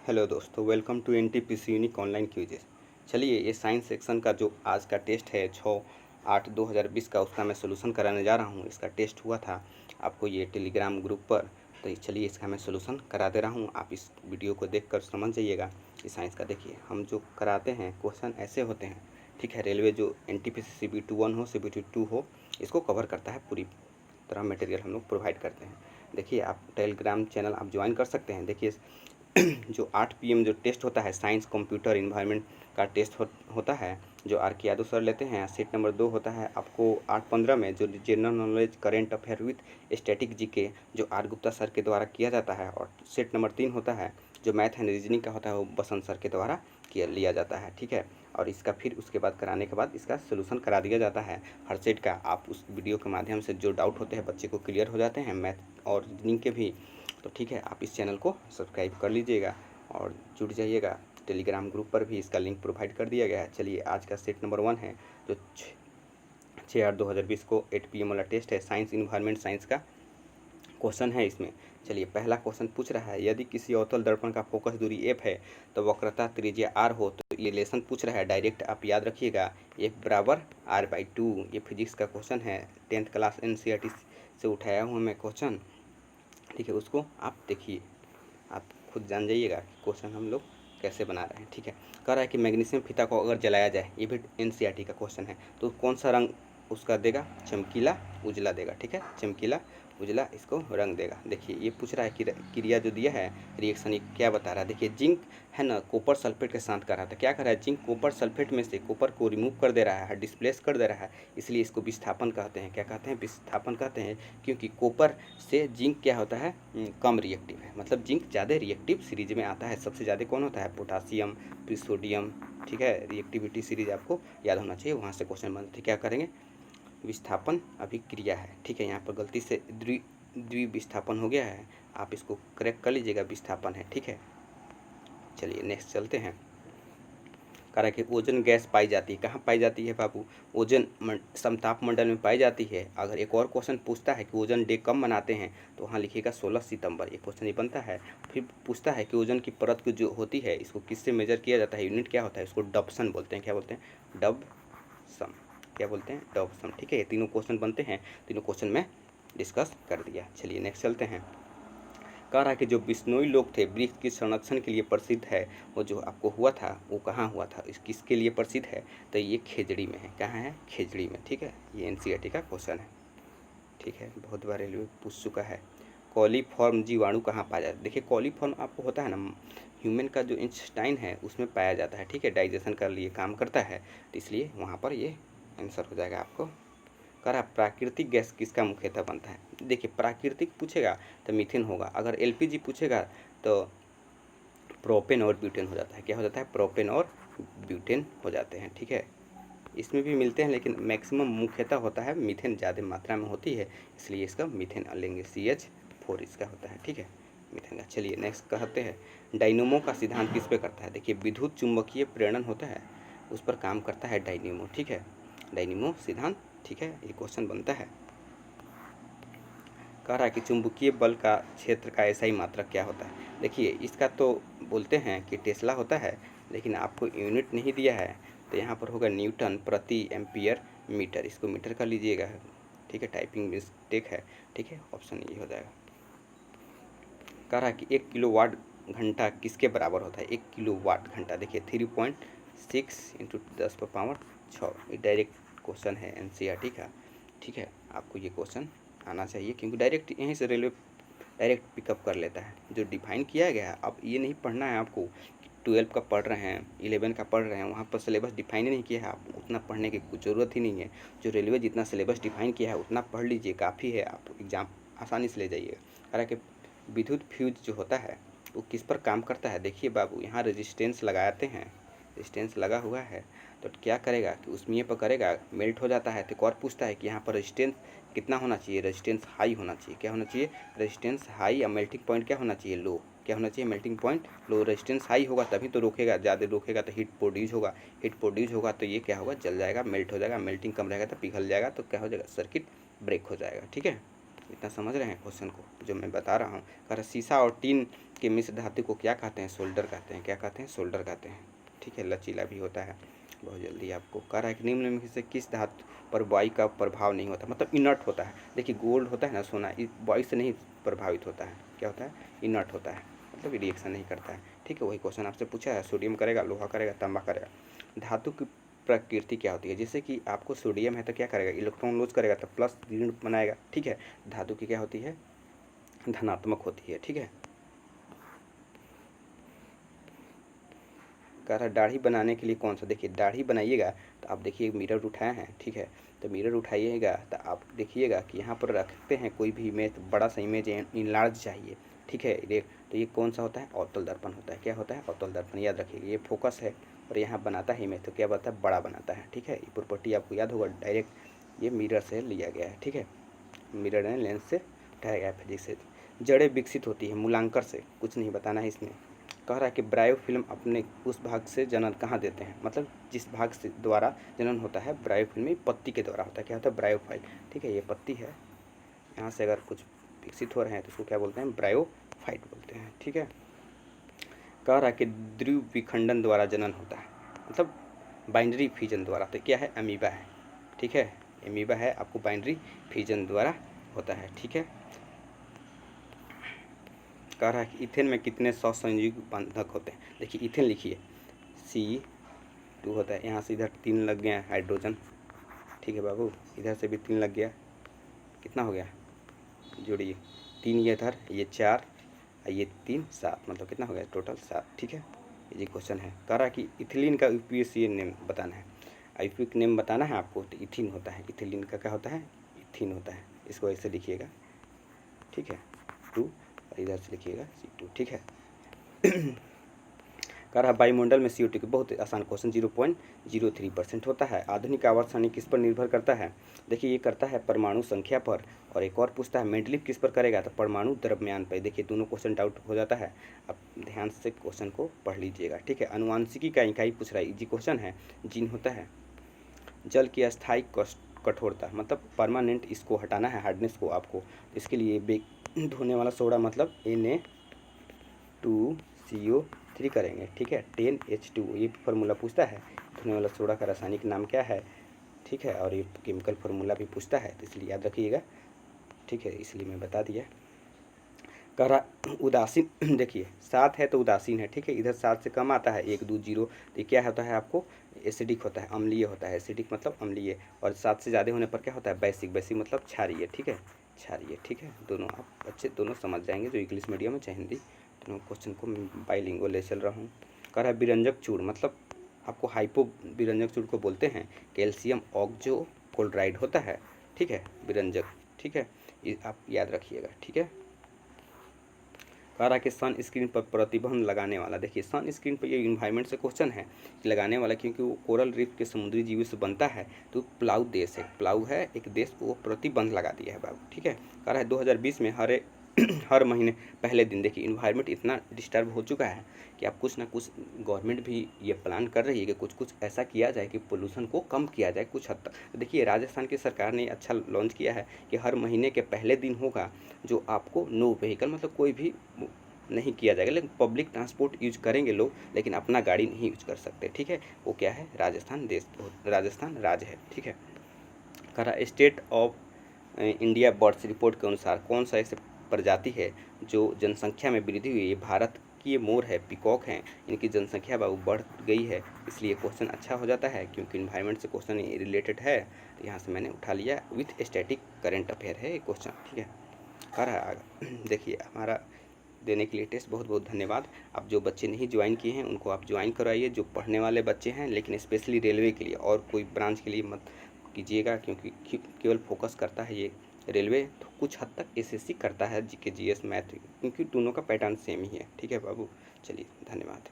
Hello दोस्तों, welcome to NTPC unique online quizzes. चलिए, ये साइंस सेक्शन का जो आज का टेस्ट है 6/8/2020 का, उसका मैं सोल्यूशन कराने जा रहा हूँ। इसका टेस्ट हुआ था आपको ये टेलीग्राम ग्रुप पर, तो चलिए इसका मैं सोल्यूशन करा दे रहा हूँ। आप इस वीडियो को देखकर समझ जाइएगा कि साइंस का देखिए हम जो कराते हैं क्वेश्चन ऐसे होते हैं, ठीक है। रेलवे जो एनटीपीसी CBT 1 हो CBT 2 हो, इसको कवर करता है। पूरी तरह मटेरियल हम लोग प्रोवाइड करते हैं। देखिए, आप टेलीग्राम चैनल आप ज्वाइन कर सकते हैं। देखिए जो 8 PM जो टेस्ट होता है साइंस कंप्यूटर इन्वायरमेंट का टेस्ट होता है, जो आर के यादव सर लेते हैं। सेट नंबर 2 होता है आपको 8/15 में, जो general knowledge current affair with static GK, जो आर गुप्ता सर के द्वारा किया जाता है। और सेट नंबर 3 होता है जो मैथ एंड रीजनिंग का होता है, वो बसंत सर के द्वारा लिया जाता है, ठीक है। और इसका फिर उसके बाद कराने के बाद इसका सोल्यूशन करा दिया जाता है हर सेट का। आप उस वीडियो के माध्यम से जो डाउट होते हैं बच्चे को क्लियर हो जाते हैं, मैथ और रीजनिंग के भी। तो ठीक है, आप इस चैनल को सब्सक्राइब कर लीजिएगा और जुड़ जाइएगा। टेलीग्राम ग्रुप पर भी इसका लिंक प्रोवाइड कर दिया गया है। चलिए, आज का सेट नंबर 1 है जो 6/8/2020 को 8 PM वाला टेस्ट है। साइंस इन्वायरमेंट साइंस का क्वेश्चन है इसमें। चलिए, पहला क्वेश्चन पूछ रहा है, यदि किसी अवतल दर्पण का फोकस दूरी f है तो वक्रता त्रिज्या r हो, तो ये रिलेशन पूछ रहा है। डायरेक्ट आप याद रखिएगा, f बराबर r/2। ये फिजिक्स का क्वेश्चन है, 10th क्लास NCERT से उठाया हूँ मैं क्वेश्चन, ठीक है। उसको आप देखिए, आप खुद जान जाइएगा कि क्वेश्चन हम लोग कैसे बना रहे हैं, ठीक है। कह रहा है कि मैग्नीशियम फीता को अगर जलाया जाए, ये भी NCERT का क्वेश्चन है, तो कौन सा रंग उसका देगा? चमकीला उजला देगा, ठीक है। चमकीला उजला इसको रंग देगा। देखिए, ये पूछ रहा है कि क्रिया जो दिया है रिएक्शन, ये क्या बता रहा है। देखिए, जिंक है ना, कॉपर सल्फेट के साथ कर रहा था। क्या कर रहा है? जिंक कॉपर सल्फेट में से कॉपर को रिमूव कर दे रहा है, डिस्प्लेस कर दे रहा है, इसलिए इसको विस्थापन कहते हैं। क्या कहते हैं? विस्थापन कहते हैं, क्योंकि कॉपर से जिंक क्या होता है? कम रिएक्टिव है, मतलब जिंक ज़्यादा रिएक्टिव सीरीज में आता है। सबसे ज़्यादा कौन होता है? पोटासियम, फिर सोडियम, ठीक है। रिएक्टिविटी सीरीज आपको याद होना चाहिए, वहाँ से क्वेश्चन बनते। क्या करेंगे? विस्थापन अभिक्रिया है, ठीक है। यहाँ पर गलती से द्विविस्थापन हो गया है, आप इसको करेक्ट कर लीजिएगा, विस्थापन है, ठीक है। चलिए नेक्स्ट चलते हैं। कह रहा है कि ओजोन गैस पाई जाती है। कहाँ पाई जाती है बाबू? ओजोन समताप मंडल में पाई जाती है। अगर एक और क्वेश्चन पूछता है कि ओजोन डे कब मनाते हैं, तो वहाँ लिखिएगा 16 सितंबर। ये क्वेश्चन ही बनता है। फिर पूछता है कि ओजोन की परत की जो होती है, इसको किससे मेजर किया जाता है? यूनिट क्या होता है? इसको डबसन बोलते हैं। क्या बोलते हैं? डबसम। क्या बोलते हैं? डबसम, ठीक है। ये तीनों क्वेश्चन बनते हैं, तीनों क्वेश्चन में डिस्कस कर दिया। चलिए नेक्स्ट चलते हैं। कह रहा है कि जो बिश्नोई लोग थे, वृक्ष के संरक्षण के लिए प्रसिद्ध है। वो जो आपको हुआ था, वो कहाँ हुआ था? इस किसके लिए प्रसिद्ध है? तो ये खेजड़ी में है। कहाँ है? खेजड़ी में, ठीक है। ये NCERT का क्वेश्चन है, ठीक है। बहुत बार रेलवे पूछ चुका है। कॉलीफॉर्म जीवाणु कहाँ पाया जाता है? देखिए, कॉलीफॉर्म आपको होता है ना, ह्यूमन का जो इंटेस्टाइन है उसमें पाया जाता है, ठीक है। डाइजेशन के लिए काम करता है, तो इसलिए वहाँ पर ये आंसर हो जाएगा आपको। कह रहा प्राकृतिक गैस किसका मुख्यतः बनता है? देखिए, प्राकृतिक पूछेगा तो मीथेन होगा। अगर LPG पूछेगा तो प्रोपेन और ब्यूटेन हो जाता है। क्या हो जाता है? प्रोपेन और ब्यूटेन हो जाते हैं, ठीक है। इसमें भी मिलते हैं, लेकिन मैक्सिमम मुख्यतः होता है मीथेन, ज़्यादा मात्रा में होती है, इसलिए इसका मीथेन लेंगे। CH4 इसका होता है, ठीक है, मीथेन का। चलिए नेक्स्ट कहते हैं, डायनेमो का सिद्धांत किस पे करता है? देखिए, विद्युत चुंबकीय प्रेरण होता है, उस पर काम करता है डायनेमो, ठीक है। डायनेमो सिद्धांत, ठीक है, ये क्वेश्चन बनता है। कह रहा है कि चुंबकीय बल का क्षेत्र का ऐसा ही मात्रक क्या होता है? देखिए, इसका तो बोलते हैं कि टेस्ला होता है, लेकिन आपको यूनिट नहीं दिया है, तो यहाँ पर होगा न्यूटन प्रति एम्पियर मीटर। इसको मीटर का लीजिएगा, ठीक है। टाइपिंग मिस्टेक है, ठीक है, ऑप्शन ये हो जाएगा। कह रहा है कि 1 किलोवाट घंटा किसके बराबर होता है? 1 किलोवाट घंटा, देखिए 3.6 × 10⁻6। ये डायरेक्ट क्वेश्चन है NCERT का, ठीक है। आपको ये क्वेश्चन आना चाहिए, क्योंकि डायरेक्ट यहीं से रेलवे डायरेक्ट पिकअप कर लेता है जो डिफाइन किया गया है। अब ये नहीं पढ़ना है आपको, 12 का पढ़ रहे हैं, 11 का पढ़ रहे हैं, वहाँ पर सिलेबस डिफाइन ही नहीं किया है। आप उतना पढ़ने की कुछ ज़रूरत ही नहीं है। जो रेलवे जितना सिलेबस डिफाइन किया है उतना पढ़ लीजिए, काफ़ी है, आप एग्ज़ाम आसानी से ले जाइएगा। हालांकि विद्युत फ्यूज जो होता है वो किस पर काम करता है? देखिए बाबू, यहाँ रेजिस्टेंस लगाते हैं, रेजिस्टेंस लगा हुआ है, तो क्या करेगा कि उसमें पर करेगा, मेल्ट हो जाता है। तो एक और पूछता है कि यहाँ पर रेजिस्टेंस कितना होना चाहिए? रेजिस्टेंस हाई होना चाहिए। क्या होना चाहिए? Resistance high. या मेल्टिंग पॉइंट क्या होना चाहिए? लो। क्या होना चाहिए? मेल्टिंग पॉइंट लो। रेजिस्टेंस हाई होगा तभी तो रोकेगा, ज़्यादा रोकेगा तो हीट प्रोड्यूस होगा, हीट प्रोड्यूस होगा तो ये क्या होगा? जल जाएगा, मेल्ट हो जाएगा। मेल्टिंग कम रहेगा तो पिघल जाएगा, तो क्या हो जाएगा? सर्किट ब्रेक हो जाएगा, ठीक है। इतना समझ रहे हैं क्वेश्चन को जो मैं बता रहा हूँ। कह रहा शीशा और टीन के मिश्र धातु को क्या कहते हैं? सोल्डर कहते हैं। क्या कहते हैं? सोल्डर कहते हैं। ठीक है, लचीला भी होता है। बहुत जल्दी आपको कह रहा है कि निम्न में से किस धातु पर वायु का प्रभाव नहीं होता? मतलब इनर्ट होता है। देखिए गोल्ड होता है ना, सोना, वायु से नहीं प्रभावित होता है। क्या होता है? इनर्ट होता है, मतलब रिएक्शन नहीं करता है। ठीक है, वही क्वेश्चन आपसे पूछा है, सोडियम करेगा, लोहा करेगा, तांबा करेगा। धातु की प्रकृति क्या होती है? जैसे कि आपको सोडियम है तो क्या करेगा? इलेक्ट्रॉन लूज करेगा तो प्लस ऋण बनाएगा। ठीक है, धातु की क्या होती है? धनात्मक होती है। ठीक है, कह रहा दाढ़ी बनाने के लिए कौन सा? देखिए दाढ़ी बनाइएगा तो आप देखिए मिरर उठाए हैं। ठीक है, तो मिरर उठाइएगा तो आप देखिएगा कि यहाँ पर रखते हैं कोई भी इमेज, बड़ा सा इमेज इनलार्ज चाहिए। ठीक है, ये तो ये कौन सा होता है? अवतल दर्पण होता है। क्या होता है? अवतल दर्पण। याद रखिएगा, ये फोकस है और यहाँ बनाता है इमेज तो क्या बनता है? बड़ा बनाता है। ठीक है, ये प्रॉपर्टी आपको याद होगा, डायरेक्ट ये मिरर से लिया गया है। ठीक है, मिरर है लेंस से उठाया गया है फिजिक्स से। जड़ें विकसित होती है मूलांकर से, कुछ नहीं बताना है इसमें। कह रहा है कि ब्रायोफिल्म अपने उस भाग से जनन कहाँ देते हैं? मतलब जिस भाग से द्वारा जनन होता है ब्रायोफिल्म में, पत्ती के द्वारा होता है। क्या होता है? ब्रायोफाइल। ठीक है, ये पत्ती है, यहाँ से अगर कुछ विकसित हो रहे हैं तो उसको क्या बोलते हैं? ब्रायोफाइट बोलते हैं। ठीक है, कह रहा है कि द्विव विखंडन द्वारा जनन होता है, मतलब बाइनरी फिजन द्वारा। तो क्या है? अमीबा है। ठीक है, अमीबा है, आपको बाइनरी फिजन द्वारा होता है। ठीक है, कह रहा है कि इथेन में कितने सहसंयोजी बंधक होते हैं? देखिए इथेन लिखिए, C2 होता है, यहाँ से इधर 3 लग गया हाइड्रोजन। ठीक है बाबू, इधर से भी 3 लग गया, कितना हो गया? जोड़िए, 3 ये इधर, ये 4, ये 3, 7, मतलब कितना हो गया? टोटल 7। ठीक है, ये क्वेश्चन है। कह रहा है कि इथिलीन का यूपीएससी नेम बताना है। आईपीक नेम बताना है आपको, तो इथिन होता है। इथिलीन का क्या होता है? इथिन होता है। इसको ऐसे लिखिएगा। ठीक है, 2 और इधर से लिखिएगा C2। ठीक है, कह रहा वायुमंडल में CO2 की, बहुत आसान क्वेश्चन, 0.03% होता है। आधुनिक आवर्त सारणी किस पर निर्भर करता है? देखिए ये करता है परमाणु संख्या पर। और एक और पूछता है मेंडलीव किस पर करेगा? तो परमाणु द्रव्यमान पर। देखिए दोनों क्वेश्चन डाउट हो जाता है, अब ध्यान से क्वेश्चन को पढ़ लीजिएगा। ठीक है, अनुवांशिकी का इकाई पूछ रहा है, इजी क्वेश्चन है। जीन होता है। जल की अस्थायी कठोरता, मतलब परमानेंट, इसको हटाना है हार्डनेस को आपको। इसके लिए धोने वाला सोडा, मतलब Na2CO3 करेंगे। ठीक है, 10H2, ये फार्मूला पूछता है। धोने वाला सोडा का रासायनिक नाम क्या है? ठीक है, और ये केमिकल फार्मूला भी पूछता है, तो इसलिए याद रखिएगा। ठीक है, इसलिए मैं बता दिया। कह रहा उदासीन, देखिए 7 है तो उदासीन है। ठीक है, इधर 7 से कम आता है, 1 2 0, तो ये क्या होता है? आपको एसिडिक होता है, अम्लीय होता है। एसिडिक मतलब अम्लीय, और 7 से ज़्यादा होने पर क्या होता है? बेसिक। बेसिक मतलब क्षारीय। ठीक है, क्षारीय। ठीक है, दोनों आप बच्चे दोनों समझ जाएंगे जो इंग्लिश मीडियम में चाहे हिंदी, दोनों क्वेश्चन को बाइलिंगुअल ले चल रहा हूँ। कह रहा है विरंजक चूर्ण, मतलब आपको हाइपो विरंजक चूर्ण को बोलते हैं कैल्शियम ऑक्जो क्लोराइड होता है। ठीक है, विरंजक। ठीक है, ये आप याद रखिएगा। ठीक है, कह रहा कि सन स्क्रीन पर प्रतिबंध लगाने वाला, देखिए सन स्क्रीन पर ये इन्वायरमेंट से क्वेश्चन है लगाने वाला, क्योंकि वो कोरल रीफ के समुद्री जीवों से बनता है। तो प्लाऊ देश है, प्लाऊ है एक देश, वो प्रतिबंध लगा दिया है बाबू। ठीक है, कह रहा है 2020 में हर महीने पहले दिन, देखिए इन्वायरमेंट इतना डिस्टर्ब हो चुका है कि आप कुछ ना कुछ, गवर्नमेंट भी ये प्लान कर रही है कि कुछ कुछ ऐसा किया जाए कि पोल्यूशन को कम किया जाए कुछ हद तक। देखिए राजस्थान की सरकार ने अच्छा लॉन्च किया है कि हर महीने के पहले दिन होगा जो आपको नो व्हीकल, मतलब कोई भी नहीं किया जाएगा, लेकिन पब्लिक ट्रांसपोर्ट यूज करेंगे लोग, लेकिन अपना गाड़ी नहीं यूज कर सकते। ठीक है, वो क्या है? राजस्थान देश, राजस्थान राज्य है। ठीक है, कह रहा state of India birds report के अनुसार कौन सा ऐसे प्रजाति है जो जनसंख्या में वृद्धि हुई है? भारत की ये मोर है, पिकॉक हैं, इनकी जनसंख्या बाबू बढ़ गई है। इसलिए क्वेश्चन अच्छा हो जाता है, क्योंकि इन्वायरमेंट से क्वेश्चन रिलेटेड है, तो यहाँ से मैंने उठा लिया। विथ स्टैटिक करेंट अफेयर है ये क्वेश्चन। ठीक है, कह रहा है देखिए हमारा देने के लिए टेस्ट, बहुत बहुत धन्यवाद। अब जो बच्चे नहीं ज्वाइन किए हैं उनको आप ज्वाइन करवाइए, जो पढ़ने वाले बच्चे हैं, लेकिन स्पेशली रेलवे के लिए, और कोई ब्रांच के लिए मत कीजिएगा, क्योंकि केवल फोकस करता है ये रेलवे, तो कुछ हद तक एसएससी करता है जीके जीएस मैथ, क्योंकि दोनों का पैटर्न सेम ही है। ठीक है बाबू, चलिए धन्यवाद।